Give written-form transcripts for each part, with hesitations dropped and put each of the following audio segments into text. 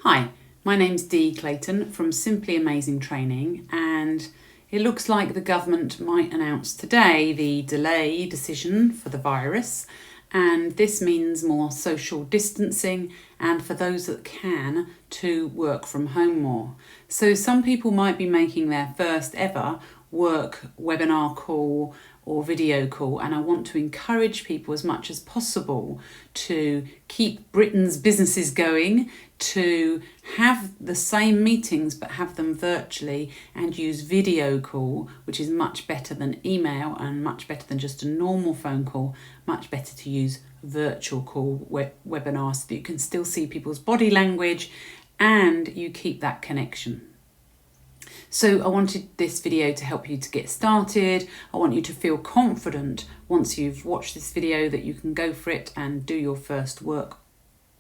Hi, my name's Dee Clayton from Simply Amazing Training, and it looks like the government might announce today the delay decision for the virus, and this means more social distancing and for those that can to work from home more. So some people might be making their first ever work webinar call or video call, and I want to encourage people as much as possible to keep Britain's businesses going, to have the same meetings but have them virtually and use video call, which is much better than email and much better than just a normal phone call, much better to use virtual call webinars so that you can still see people's body language and you keep that connection. So I wanted this video to help you to get started. I want you to feel confident once you've watched this video that you can go for it and do your first work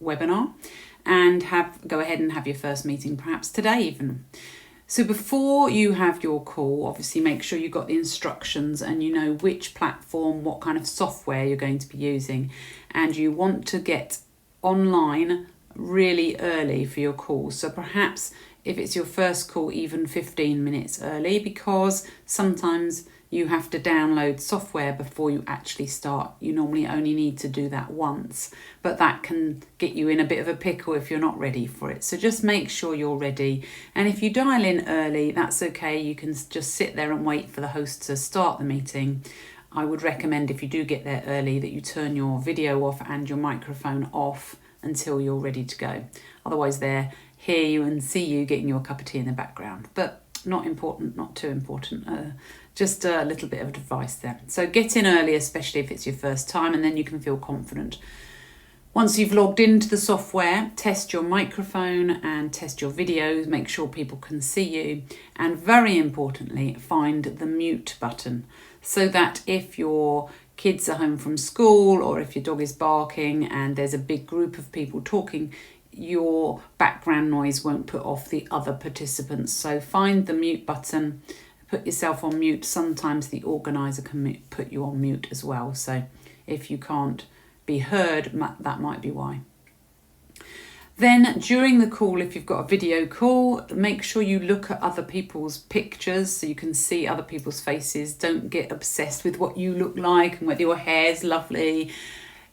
webinar and go ahead and have your first meeting perhaps today even. So before you have your call, obviously make sure you've got the instructions and you know which platform, what kind of software you're going to be using, and you want to get online really early for your call. So perhaps if it's your first call, even 15 minutes early, because sometimes you have to download software before you actually start. You normally only need to do that once, but that can get you in a bit of a pickle if you're not ready for it. So just make sure you're ready. And if you dial in early, that's okay. You can just sit there and wait for the host to start the meeting. I would recommend, if you do get there early, that you turn your video off and your microphone off until you're ready to go. Otherwise they'll hear you and see you getting your cup of tea in the background. But not important, not too important. Just a little bit of advice there. So get in early, especially if it's your first time, and then you can feel confident. Once you've logged into the software, test your microphone and test your videos, make sure people can see you, and very importantly, find the mute button so that if your kids are home from school or if your dog is barking and there's a big group of people talking, your background noise won't put off the other participants. So find the mute button, put yourself on mute. Sometimes the organizer can put you on mute as well. So if you can't be heard, that might be why. Then during the call, if you've got a video call, make sure you look at other people's pictures so you can see other people's faces. Don't get obsessed with what you look like and whether your hair's lovely.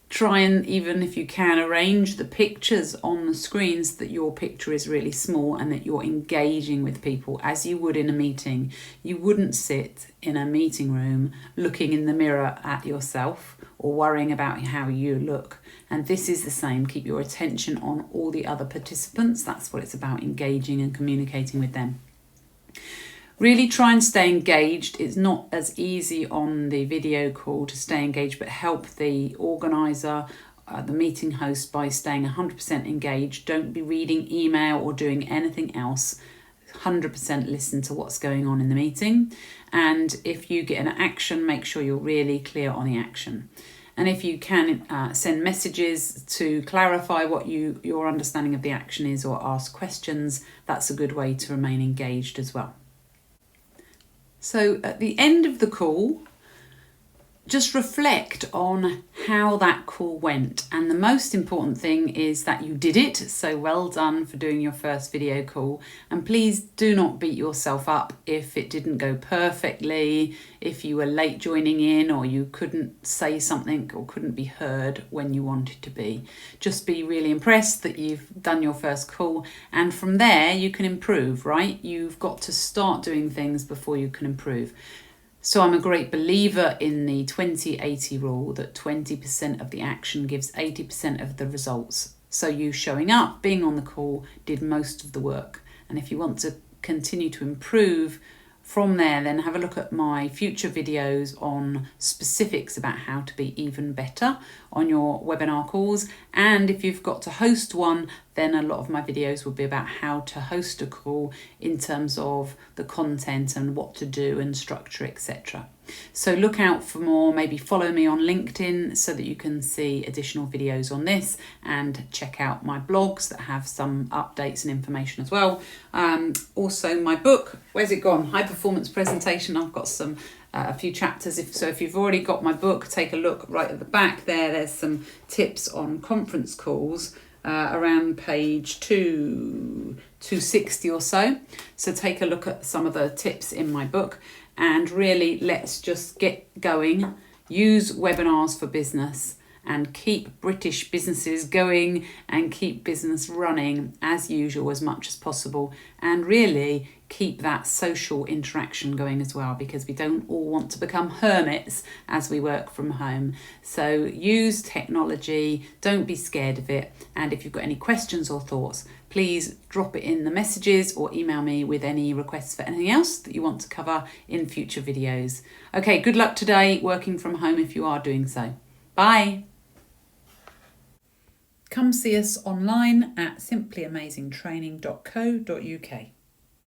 Try and, even if you can, arrange the pictures on the screens that your picture is really small and that you're engaging with people as you would in a meeting. You wouldn't sit in a meeting room looking in the mirror at yourself or worrying about how you look. And this is the same. Keep your attention on all the other participants. That's what it's about, engaging and communicating with them. Really try and stay engaged. It's not as easy on the video call to stay engaged, but help the organizer, the meeting host, by staying 100% engaged. Don't be reading email or doing anything else. 100% listen to what's going on in the meeting. And if you get an action, make sure you're really clear on the action. And if you can send messages to clarify what your understanding of the action is or ask questions, that's a good way to remain engaged as well. So at the end of the call, just reflect on how that call went. And the most important thing is that you did it. So well done for doing your first video call. And please do not beat yourself up if it didn't go perfectly, if you were late joining in or you couldn't say something or couldn't be heard when you wanted to be. Just be really impressed that you've done your first call. And from there, you can improve, right? You've got to start doing things before you can improve. So I'm a great believer in the 20-80 rule, that 20% of the action gives 80% of the results. So you showing up, being on the call, did most of the work. And if you want to continue to improve from there, then have a look at my future videos on specifics about how to be even better on your webinar calls. And if you've got to host one, then a lot of my videos will be about how to host a call in terms of the content and what to do and structure, etc. So look out for more. Maybe follow me on LinkedIn so that you can see additional videos on this, and check out my blogs that have some updates and information as well. Also my book, where's it gone? High Performance Presentation. I've got some a few chapters. If you've already got my book, take a look right at the back there. There's some tips on conference calls around page 260 or so. So take a look at some of the tips in my book, and really let's just get going. Use webinars for business and keep British businesses going and keep business running as usual as much as possible, and really keep that social interaction going as well, because we don't all want to become hermits as we work from home. So use technology, don't be scared of it, and if you've got any questions or thoughts, please drop it in the messages or email me with any requests for anything else that you want to cover in future videos. Okay, good luck today working from home if you are doing so. Bye. Come see us online at simplyamazingtraining.co.uk.